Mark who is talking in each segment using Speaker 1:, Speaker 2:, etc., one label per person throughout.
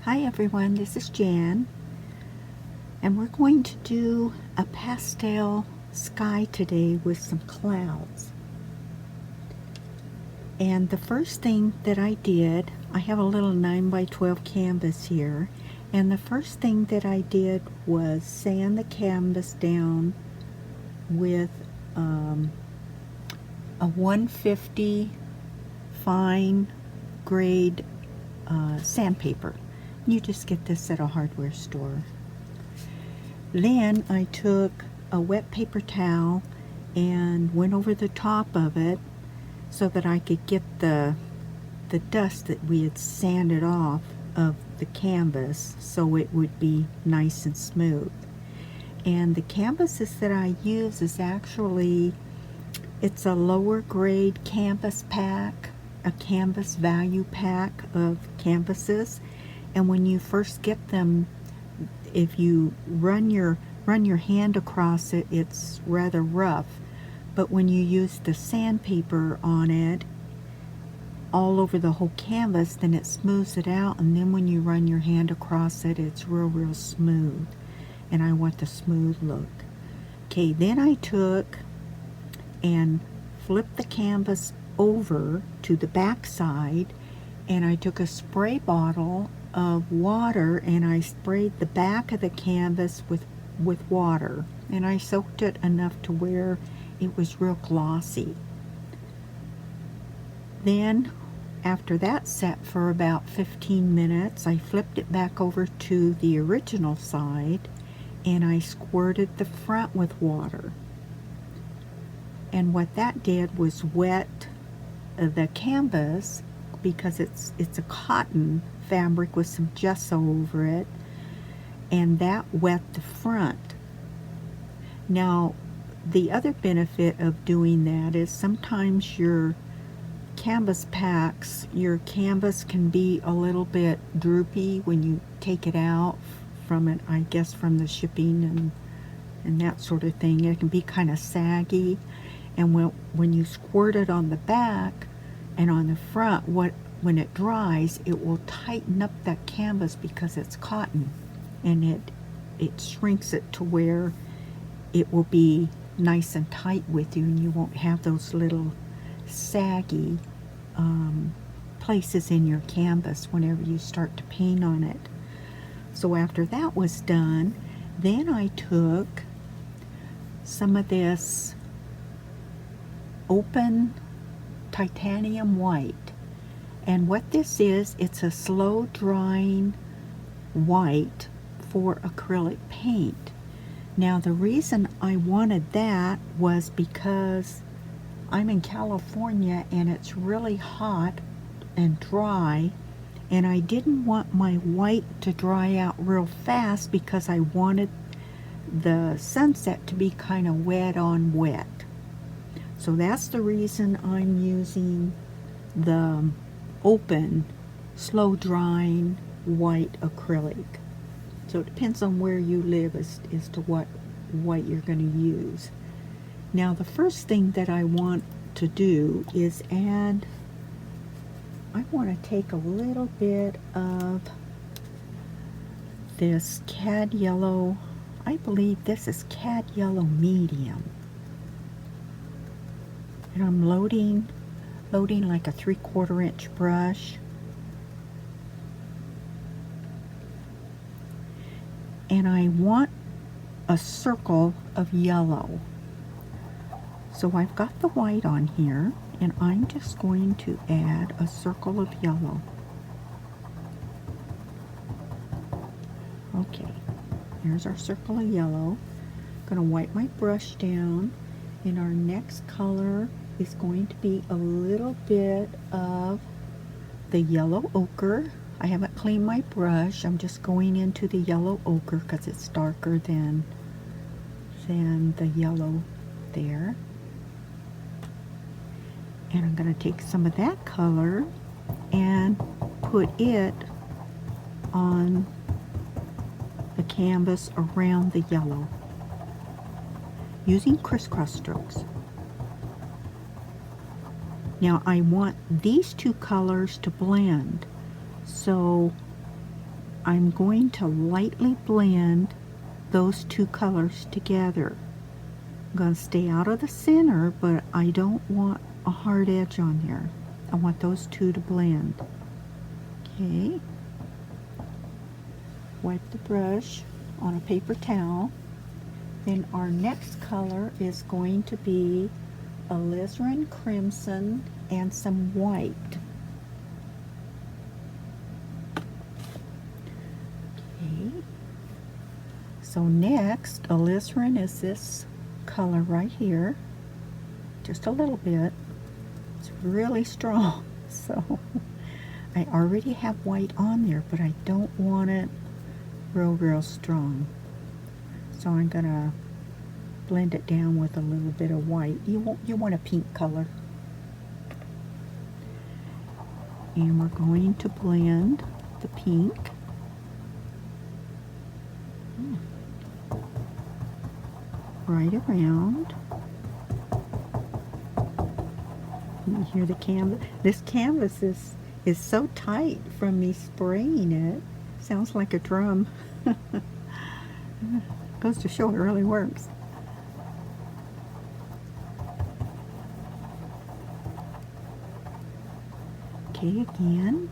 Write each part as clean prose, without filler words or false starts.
Speaker 1: Hi everyone, this is Jan, and we're going to do a pastel sky today with some clouds. And the first thing that I did, I have a little 9 by 12 canvas here, and the first thing that I did was sand the canvas down with a 150 fine grade sandpaper. You just get this at a hardware store. Then I took a wet paper towel and went over the top of it so that I could get the dust that we had sanded off of the canvas so it would be nice and smooth. And the canvases that I use is actually, it's a lower grade canvas pack, a canvas value pack of canvases. And when you first get them, if you run your hand across it, it's rather rough. But when you use the sandpaper on it all over the whole canvas, then it smooths it out, and then when you run your hand across it, it's real smooth. And I want the smooth look. Okay, then I took and flipped the canvas over to the back side, and I took a spray bottle of water and I sprayed the back of the canvas with water, and I soaked it enough to where it was real glossy. Then after that set for about 15 minutes, I flipped it back over to the original side and I squirted the front with water. And what that did was wet the canvas, because it's a cotton fabric with some gesso over it, and that wet the front. Now the other benefit of doing that is sometimes your canvas packs, your canvas can be a little bit droopy when you take it out from it, I guess from the shipping and that sort of thing. It can be kind of saggy, and when you squirt it on the back and on the front, when it dries, it will tighten up that canvas because it's cotton, and it shrinks it to where it will be nice and tight with you, and you won't have those little saggy places in your canvas whenever you start to paint on it. So after that was done, then I took some of this open titanium white. And what this is, it's a slow drying white for acrylic paint. Now the reason I wanted that was because I'm in California and it's really hot and dry, and I didn't want my white to dry out real fast because I wanted the sunset to be kind of wet on wet. So that's the reason I'm using the open, slow drying white acrylic. So it depends on where you live as to what white you're going to use. Now the first thing that I want to do is I want to take a little bit of this cad yellow. I believe this is cad yellow medium. And I'm loading like a 3/4 inch brush. And I want a circle of yellow. So I've got the white on here, and I'm just going to add a circle of yellow. Okay, here's our circle of yellow. I'm going to wipe my brush down, and our next color is going to be a little bit of the yellow ochre. I haven't cleaned my brush. I'm just going into the yellow ochre because it's darker than the yellow there. And I'm going to take some of that color and put it on the canvas around the yellow using crisscross strokes. Now I want these two colors to blend, so I'm going to lightly blend those two colors together. I'm going to stay out of the center, but I don't want a hard edge on there. I want those two to blend. Okay. Wipe the brush on a paper towel. Then our next color is going to be alizarin crimson and some white. Okay. So next, alizarin is this color right here. Just a little bit. It's really strong. So I already have white on there, but I don't want it real strong. So I'm gonna blend it down with a little bit of white. You want a pink color. And we're going to blend the pink. Right around. You hear the canvas? This canvas is so tight from me spraying it. Sounds like a drum. Goes to show it really works. Okay, again.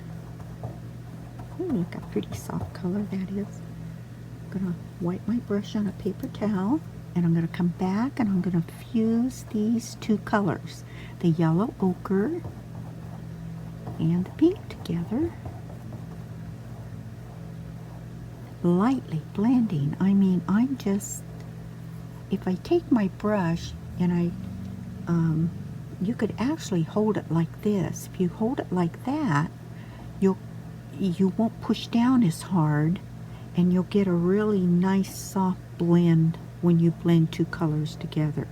Speaker 1: Oh, look a pretty soft color that is. I'm gonna wipe my brush on a paper towel, and I'm gonna come back and I'm gonna fuse these two colors, the yellow ochre and the pink together. Lightly blending. I mean, I'm just, if I take my brush and you could actually hold it like this. If you hold it like that, you won't push down as hard, and you'll get a really nice soft blend when you blend two colors together.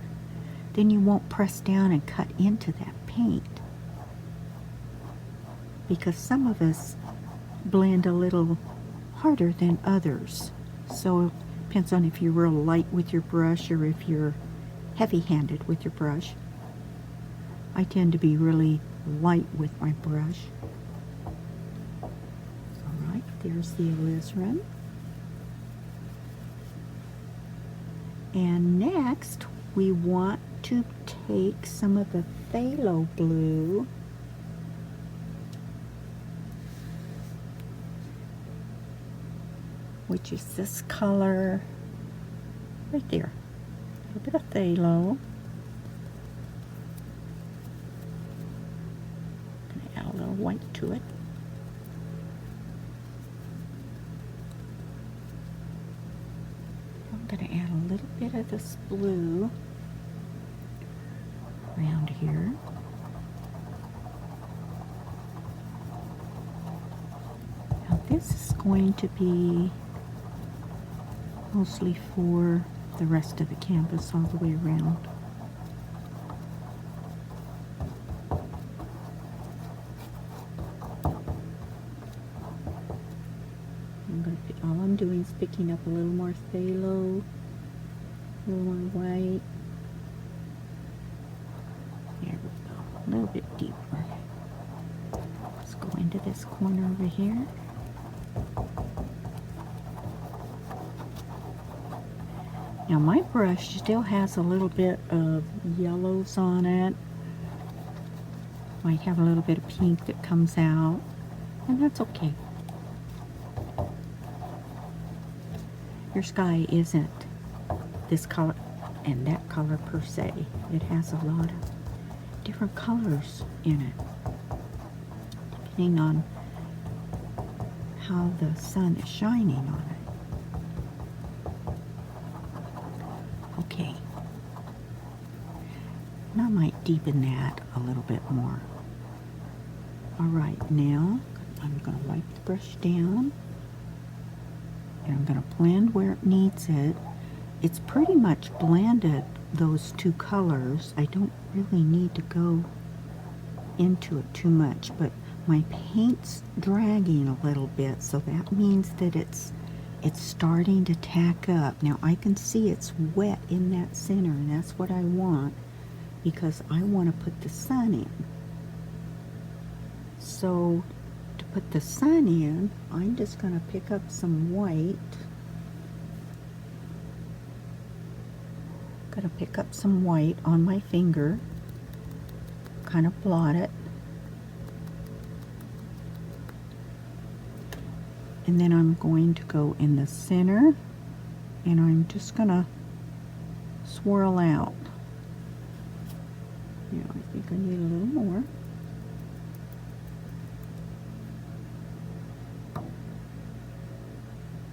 Speaker 1: Then you won't press down and cut into that paint, because some of us blend a little harder than others. So it depends on if you're real light with your brush or if you're heavy-handed with your brush. I tend to be really light with my brush. Alright, there's the alizarin. And next we want to take some of the phthalo blue which is this color right there. A little bit of phthalo. Gonna add a little white to it. I'm gonna add a little bit of this blue around here. Now this is going to be mostly for the rest of the canvas all the way around. All I'm doing is picking up a little more phthalo, a little more white. There we go, a little bit deeper. Let's go into this corner over here. Now my brush still has a little bit of yellows on it. Might have a little bit of pink that comes out, and that's okay. Your sky isn't this color and that color per se. It has a lot of different colors in it, depending on how the sun is shining on it. Okay, and I might deepen that a little bit more. Alright, now I'm going to wipe the brush down, and I'm going to blend where it needs it. It's pretty much blended, those two colors. I don't really need to go into it too much, but my paint's dragging a little bit, so that means that it's starting to tack up. Now I can see it's wet in that center, and that's what I want, because I want to put the sun in. So to put the sun in, I'm just going to pick up some white. Going to pick up some white on my finger, kind of blot it. And then I'm going to go in the center, and I'm just going to swirl out. Yeah, I think I need a little more.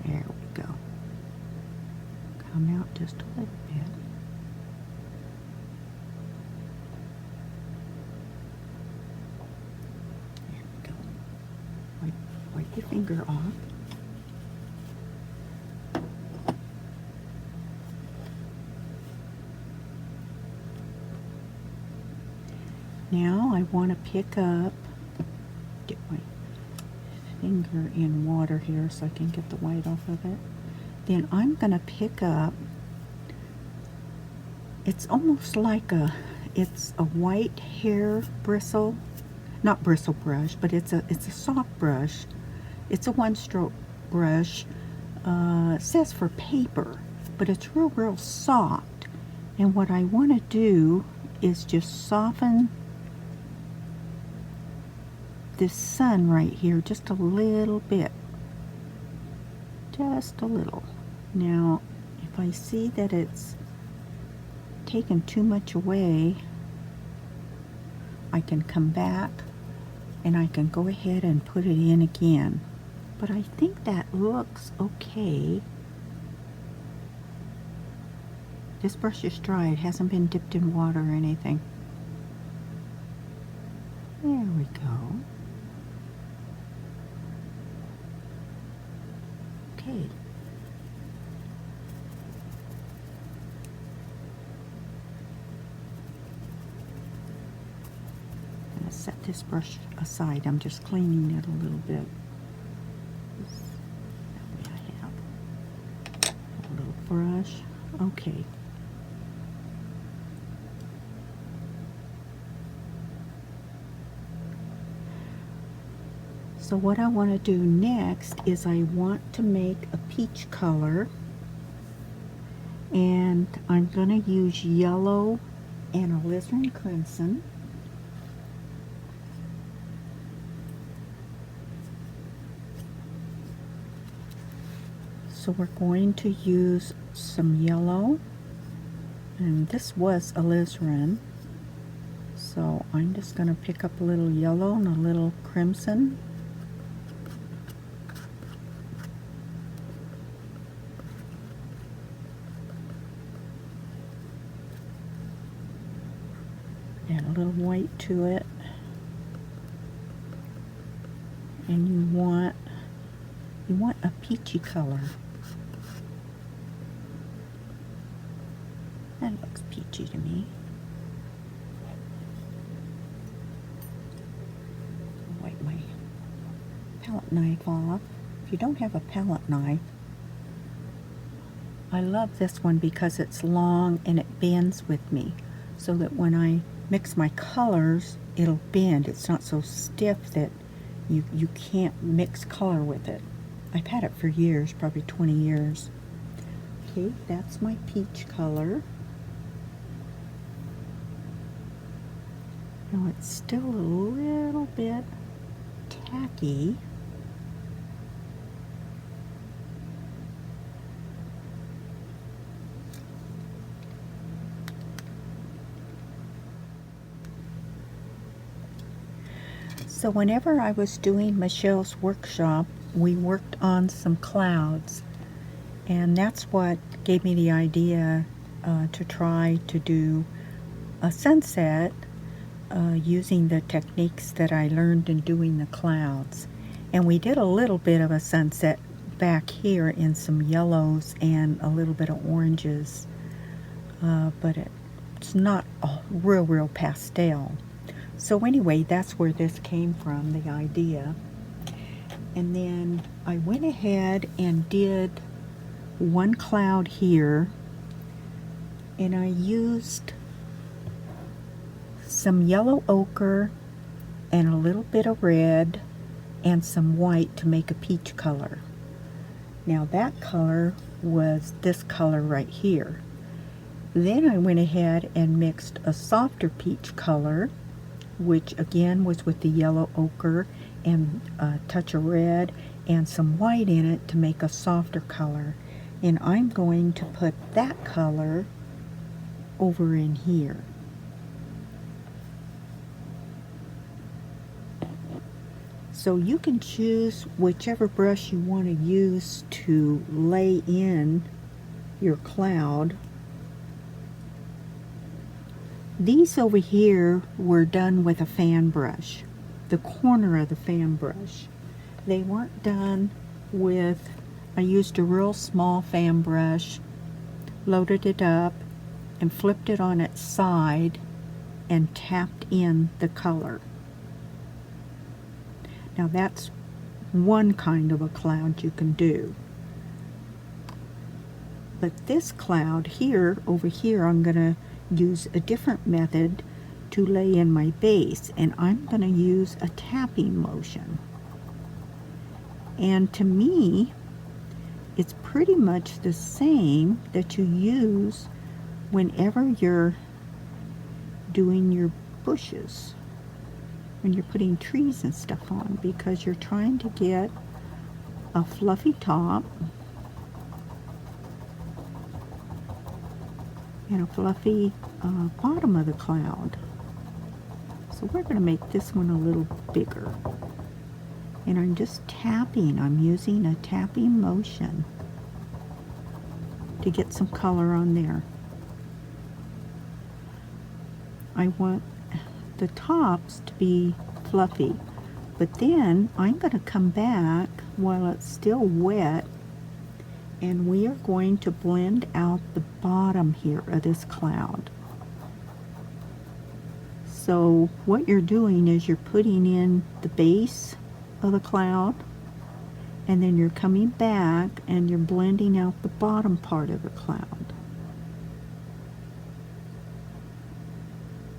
Speaker 1: There we go. Come out just a little bit. There we go. Wipe your finger off. Now I want to pick up, get my finger in water here so I can get the white off of it. Then I'm going to pick up, it's almost like it's a white hair bristle, not bristle brush, but it's a soft brush. It's a one-stroke brush. It says for paper, but it's real soft. And what I want to do is just soften this sun right here just a little bit. Just a little. Now, if I see that it's taken too much away, I can come back and I can go ahead and put it in again. But I think that looks okay. This brush is dry. It hasn't been dipped in water or anything. There we go. Okay. I'm going to set this brush aside. I'm just cleaning it a little bit. That way I have a little brush. Okay. So what I want to do next is I want to make a peach color, and I'm going to use yellow and alizarin crimson. So we're going to use some yellow, and this was alizarin, so I'm just going to pick up a little yellow and a little crimson. Add a little white to it, and you want a peachy color. That looks peachy to me. Wipe my palette knife off. If you don't have a palette knife, I love this one because it's long and it bends with me, so that when I mix my colors, it'll bend. It's not so stiff that you can't mix color with it. I've had it for years, probably 20 years. Okay, that's my peach color. Now it's still a little bit tacky. So whenever I was doing Michelle's workshop, we worked on some clouds, and that's what gave me the idea to try to do a sunset using the techniques that I learned in doing the clouds. And we did a little bit of a sunset back here in some yellows and a little bit of oranges, but it's not a real pastel. So anyway, that's where this came from, the idea. And then I went ahead and did one cloud here, and I used some yellow ochre and a little bit of red and some white to make a peach color. Now that color was this color right here. Then I went ahead and mixed a softer peach color, which again was with the yellow ochre and a touch of red and some white in it to make a softer color. And I'm going to put that color over in here. So you can choose whichever brush you want to use to lay in your cloud. These over here were done with a fan brush, the corner of the fan brush. They weren't done with, I used a real small fan brush, loaded it up, and flipped it on its side and tapped in the color. Now that's one kind of a cloud you can do. But this cloud here, over here, I'm going to use a different method to lay in my base, and I'm going to use a tapping motion. And to me, it's pretty much the same that you use whenever you're doing your bushes, when you're putting trees and stuff on, because you're trying to get a fluffy top and a fluffy bottom of the cloud. So we're going to make this one a little bigger. And I'm just tapping, I'm using a tapping motion to get some color on there. I want the tops to be fluffy, but then I'm going to come back while it's still wet, and we are going to blend out the bottom here of this cloud. So what you're doing is you're putting in the base of the cloud, and then you're coming back and you're blending out the bottom part of the cloud.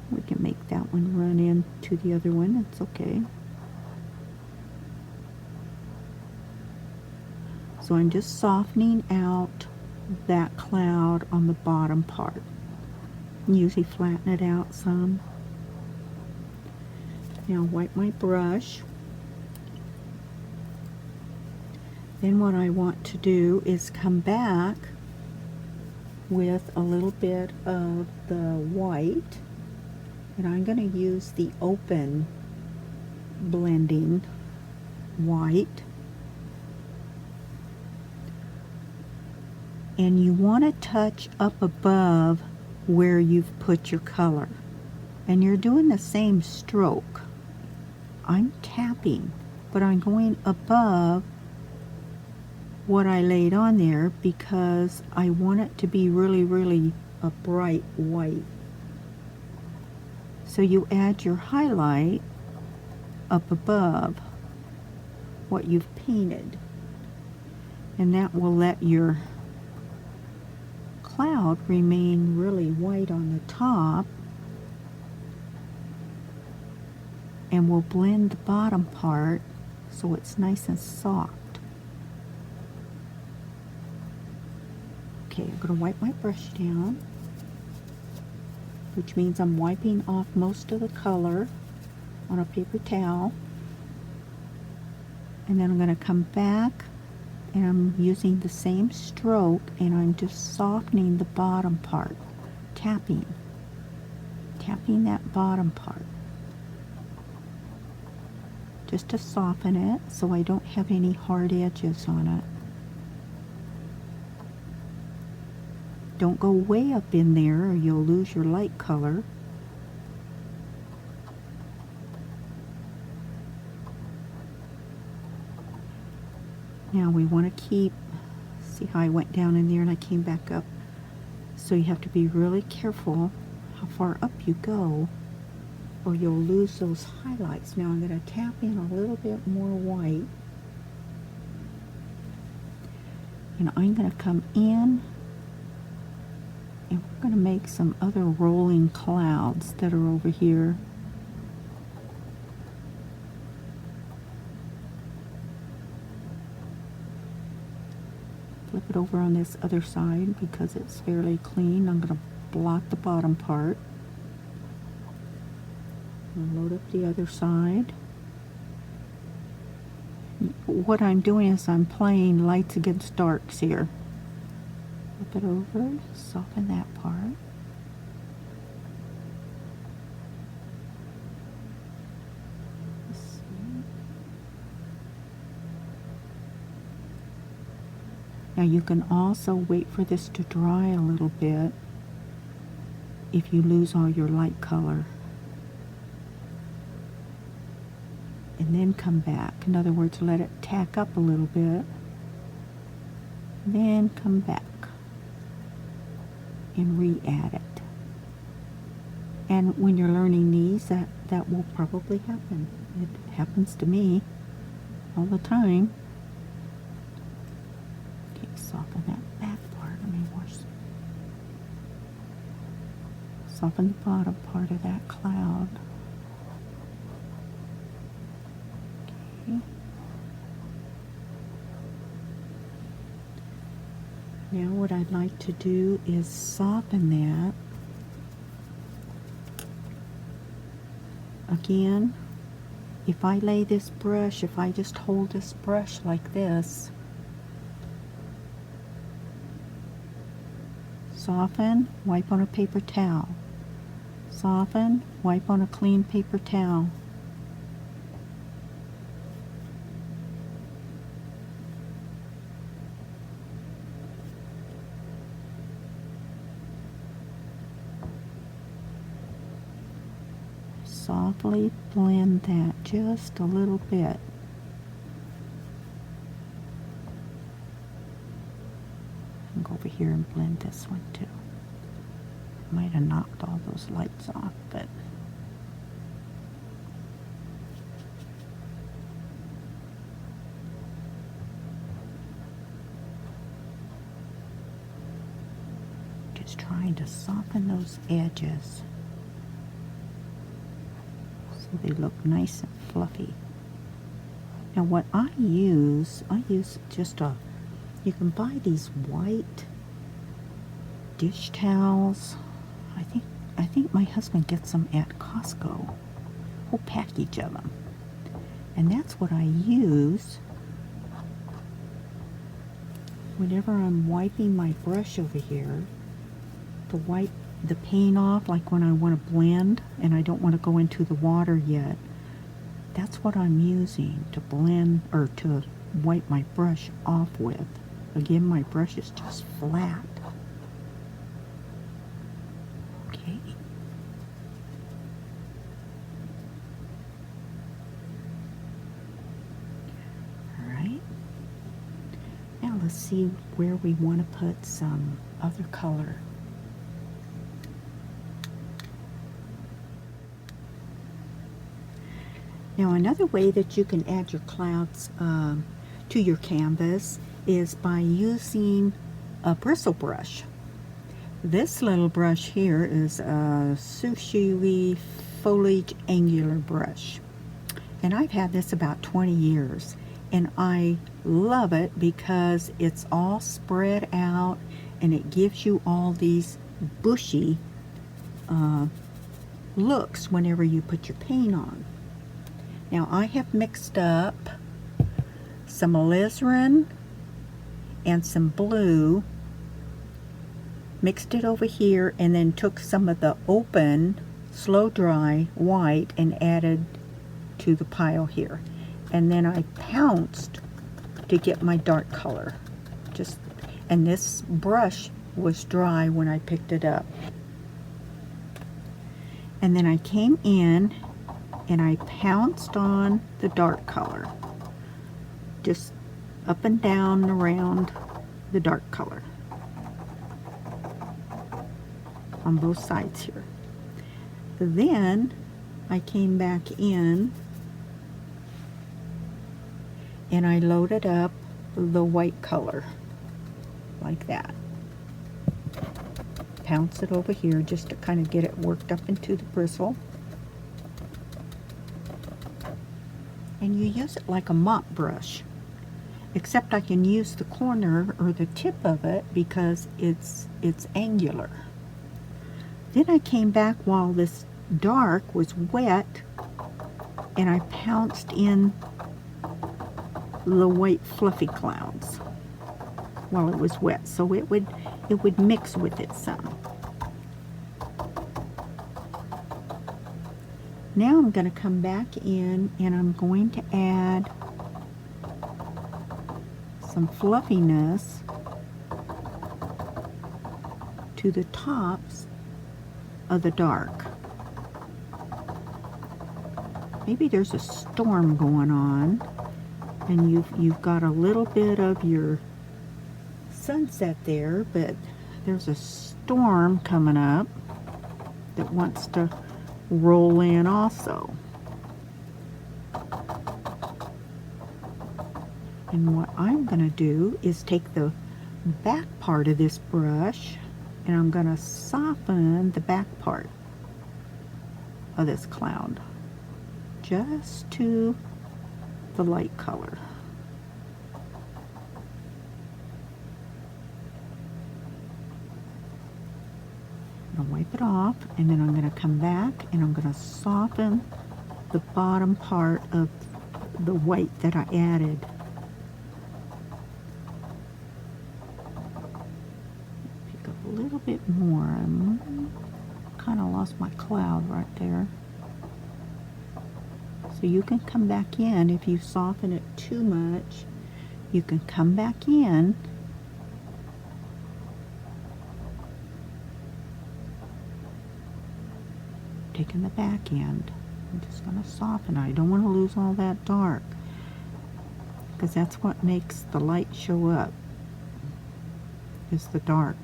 Speaker 1: We can make that one run into the other one, it's okay. So I'm just softening out that cloud on the bottom part. Usually flatten it out some. Now wipe my brush. Then what I want to do is come back with a little bit of the white, and I'm going to use the open blending white. And you want to touch up above where you've put your color. And you're doing the same stroke. I'm tapping, but I'm going above what I laid on there because I want it to be really, really a bright white. So you add your highlight up above what you've painted, and that will let your cloud remain really white on the top, and we'll blend the bottom part so it's nice and soft. Okay, I'm going to wipe my brush down, which means I'm wiping off most of the color on a paper towel. And then I'm going to come back and I'm using the same stroke, and I'm just softening the bottom part, tapping that bottom part, just to soften it so I don't have any hard edges on it. Don't go way up in there or you'll lose your light color. Now we want to keep, see how I went down in there and I came back up. So you have to be really careful how far up you go or you'll lose those highlights. Now I'm going to tap in a little bit more white. And I'm going to come in and we're going to make some other rolling clouds that are over here. flip it over on this other side because it's fairly clean. I'm going to blot the bottom part. And load up the other side. What I'm doing is I'm playing lights against darks here. Flip it over, soften that part. Now you can also wait for this to dry a little bit if you lose all your light color. And then come back. In other words, let it tack up a little bit. Then come back and re-add it. And when you're learning these, that will probably happen. It happens to me all the time. Okay, soften that back part. Let me wash. Soften the bottom part of that cloud. Okay. Now what I'd like to do is soften that. Again, if I lay this brush, if I just hold this brush like this, soften, wipe on a paper towel. Soften, wipe on a clean paper towel. Softly blend that just a little bit. And go over here and blend this one too. Might have knocked all those lights off, but just trying to soften those edges. They look nice and fluffy. Now what I use just you can buy these white dish towels. I think my husband gets them at Costco. Whole package of them. And that's what I use whenever I'm wiping my brush over here to wipe the paint off, like when I want to blend and I don't want to go into the water yet. That's what I'm using to blend or to wipe my brush off with. Again, my brush is just flat. Okay. Alright. Now let's see where we want to put some other color. Now another way that you can add your clouds to your canvas is by using a bristle brush. This little brush here is a Sushi Foliage Angular brush. And I've had this about 20 years. And I love it because it's all spread out and it gives you all these bushy looks whenever you put your paint on. Now I have mixed up some alizarin and some blue, mixed it over here, and then took some of the open, slow dry white and added to the pile here. And then I pounced to get my dark color. And this brush was dry when I picked it up. And then I came in and I pounced on the dark color, just up and down around the dark color on both sides here. Then I came back in and I loaded up the white color like that. Pounce it over here just to kind of get it worked up into the bristle. And you use it like a mop brush. except I can use the corner or the tip of it because it's angular. Then I came back while this dark was wet and I pounced in the white fluffy clouds while it was wet, so it would mix with it some. Now I'm going to come back in and I'm going to add some fluffiness to the tops of the dark. Maybe there's a storm going on and you've got a little bit of your sunset there, but there's a storm coming up that wants to roll in also. And what I'm going to do is take the back part of this brush and I'm going to soften the back part of this cloud just to the light color. I'm going to wipe it off and then I'm going to come back and I'm going to soften the bottom part of the white that I added. Pick up a little bit more. I kind of lost my cloud right there. So you can come back in if you soften it too much. You can come back in taking the back end. I'm just going to soften it. I don't want to lose all that dark because that's what makes the light show up, is the dark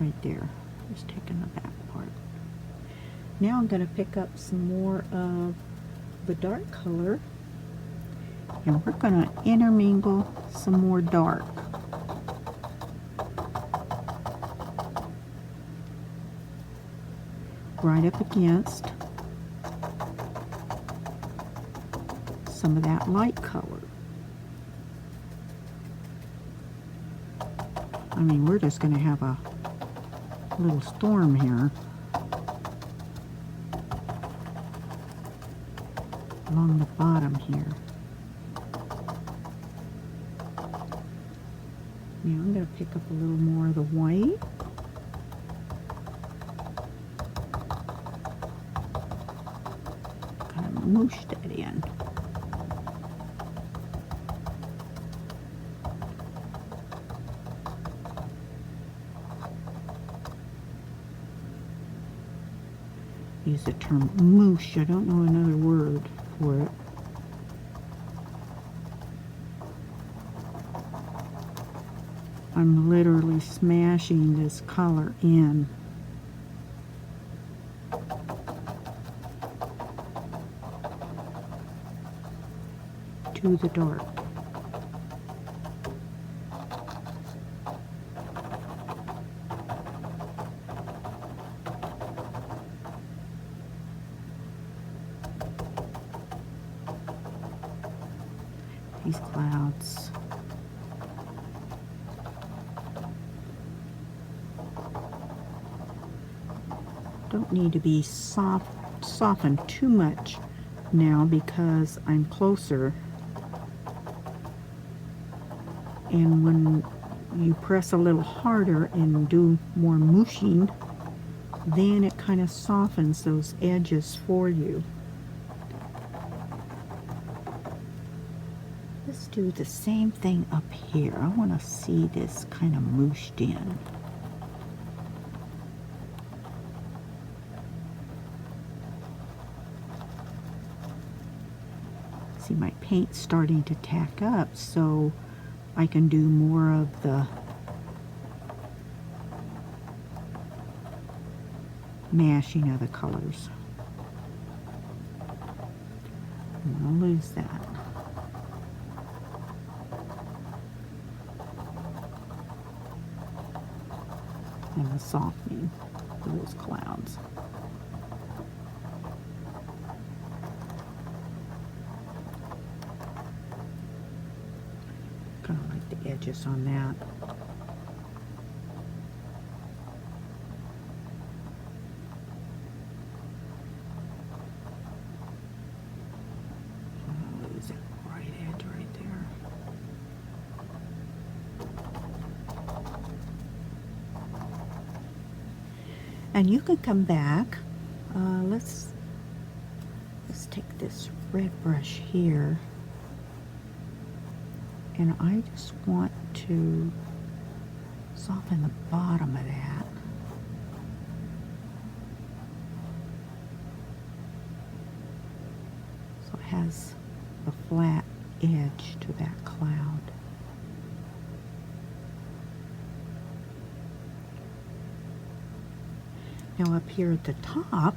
Speaker 1: right there. Just taking the back part. Now I'm going to pick up some more of the dark color and we're going to intermingle some more dark. Right up against some of that light color. I mean, we're just going to have a little storm here along the bottom here. Now I'm going to pick up a little more of the white. Moosh that in. Use the term moosh. I don't know another word for it. I'm literally smashing this color in. To the dark. These clouds. Don't need to be softened too much now because I'm closer. And when you press a little harder and do more mooshing, then it kind of softens those edges for you. Let's do the same thing up here. I want to see this kind of mooshed in. See, my paint's starting to tack up, so I can do more of the mashing of the colors. I'm going to lose that. And the softening of those clouds. edges on that. I'll lose that right edge right there. And you can come back. Let's take this red brush here, and I just want to soften the bottom of that. So it has a flat edge to that cloud. Now up here at the top,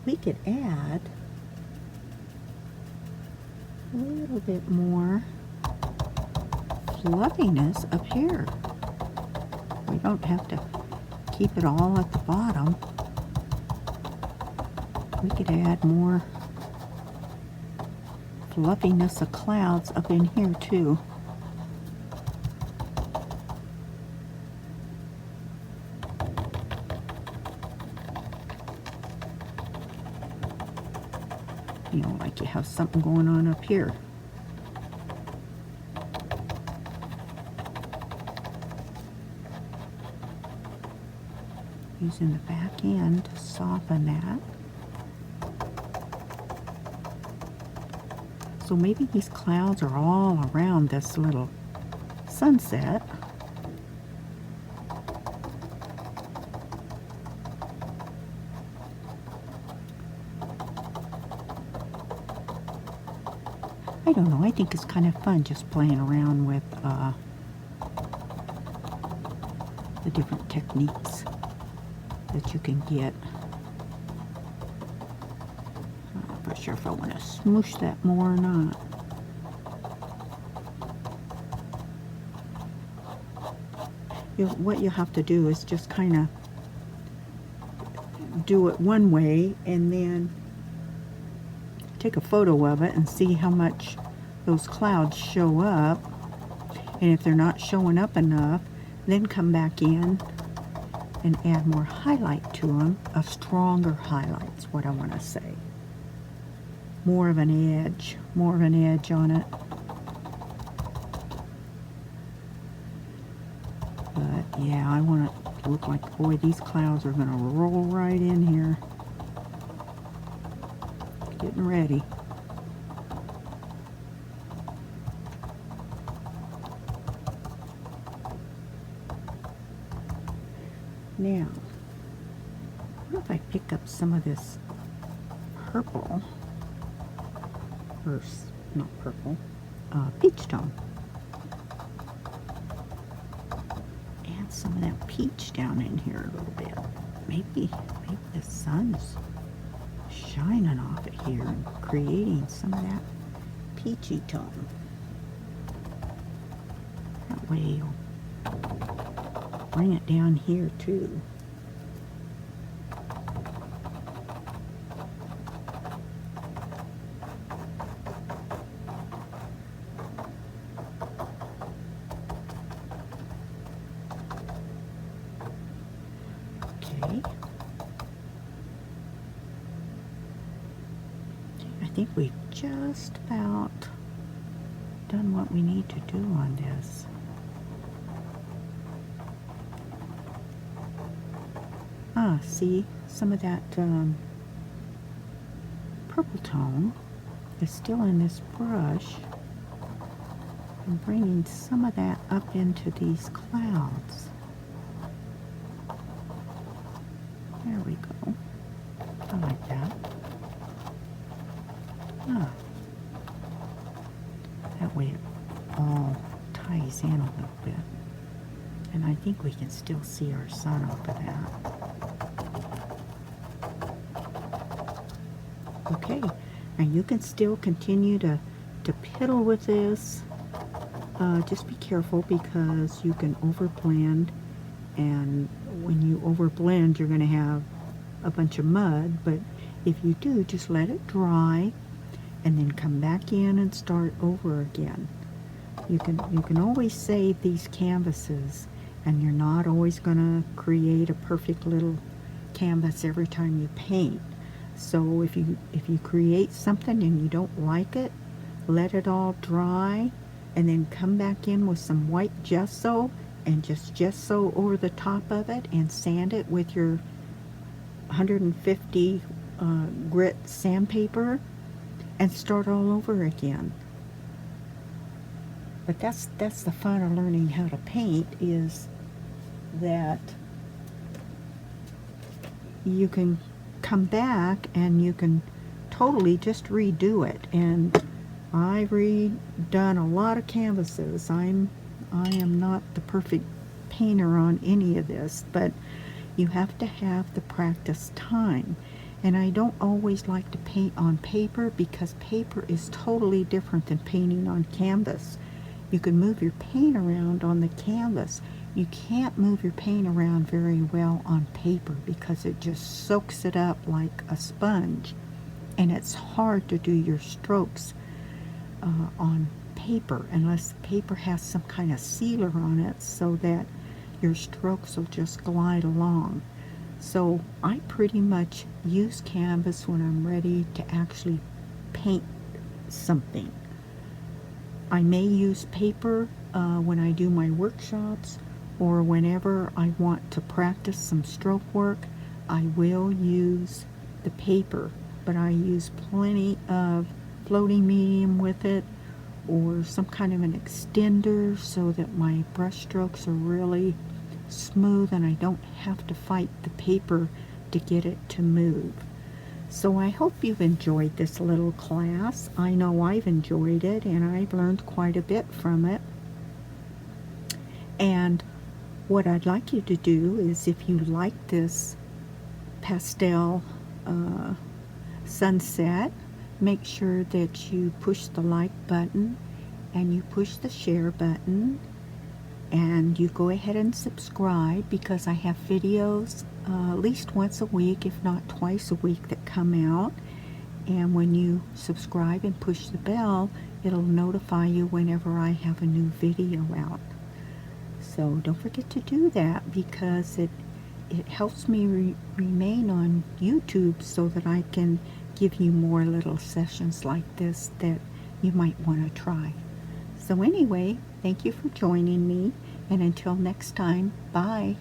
Speaker 1: we could add a little bit more fluffiness up here. We don't have to keep it all at the bottom. We could add more fluffiness of clouds up in here too. You know, like you have something going on up here. Using the back end to soften that. So maybe these clouds are all around this little sunset. I don't know, I think it's kind of fun just playing around with the different techniques that you can get. I'm not sure if I want to smoosh that more or not. What you have to do is just kind of do it one way and then take a photo of it and see how much those clouds show up, and if they're not showing up enough, then come back in and add more highlight to them, a stronger highlight's what I want to say. More of an edge on it. But yeah, I want it to look like, boy, these clouds are going to roll right in here. Getting ready. Now, what if I pick up some of this purple, or not purple, peach tone. Add some of that peach down in here a little bit. Maybe the sun's shining off it here and creating some of that peachy tone. That way you'll bring it down here too. Okay. I think we've just about done what we need to do on this. See, some of that purple tone is still in this brush. I'm bringing some of that up into these clouds. There we go. I like that. That way it all ties in a little bit. And I think we can still see our sun off of that. Okay, and you can still continue to piddle with this. Just be careful because you can overblend, and when you overblend you're going to have a bunch of mud, but if you do, just let it dry and then come back in and start over again. You can always save these canvases, and you're not always going to create a perfect little canvas every time you paint. So if you create something and you don't like it, let it all dry, and then come back in with some white gesso and just gesso over the top of it and sand it with your 150 grit sandpaper and start all over again. But that's the fun of learning how to paint, is that you can come back and you can totally just redo it. And I've redone a lot of canvases. I am not the perfect painter on any of this, but you have to have the practice time. And I don't always like to paint on paper, because paper is totally different than painting on canvas. You can move your paint around on the canvas. You can't move your paint around very well on paper because it just soaks it up like a sponge. And it's hard to do your strokes on paper unless the paper has some kind of sealer on it so that your strokes will just glide along. So I pretty much use canvas when I'm ready to actually paint something. I may use paper when I do my workshops, or whenever I want to practice some stroke work, I will use the paper, but I use plenty of floating medium with it, or some kind of an extender, so that my brush strokes are really smooth and I don't have to fight the paper to get it to move. So I hope you've enjoyed this little class. I know I've enjoyed it, and I've learned quite a bit from it. And what I'd like you to do is, if you like this pastel sunset, make sure that you push the like button and you push the share button, and you go ahead and subscribe, because I have videos at least once a week, if not twice a week, that come out. And when you subscribe and push the bell, it'll notify you whenever I have a new video out. So don't forget to do that, because it helps me remain on YouTube, so that I can give you more little sessions like this that you might want to try. So anyway, thank you for joining me, and until next time, bye.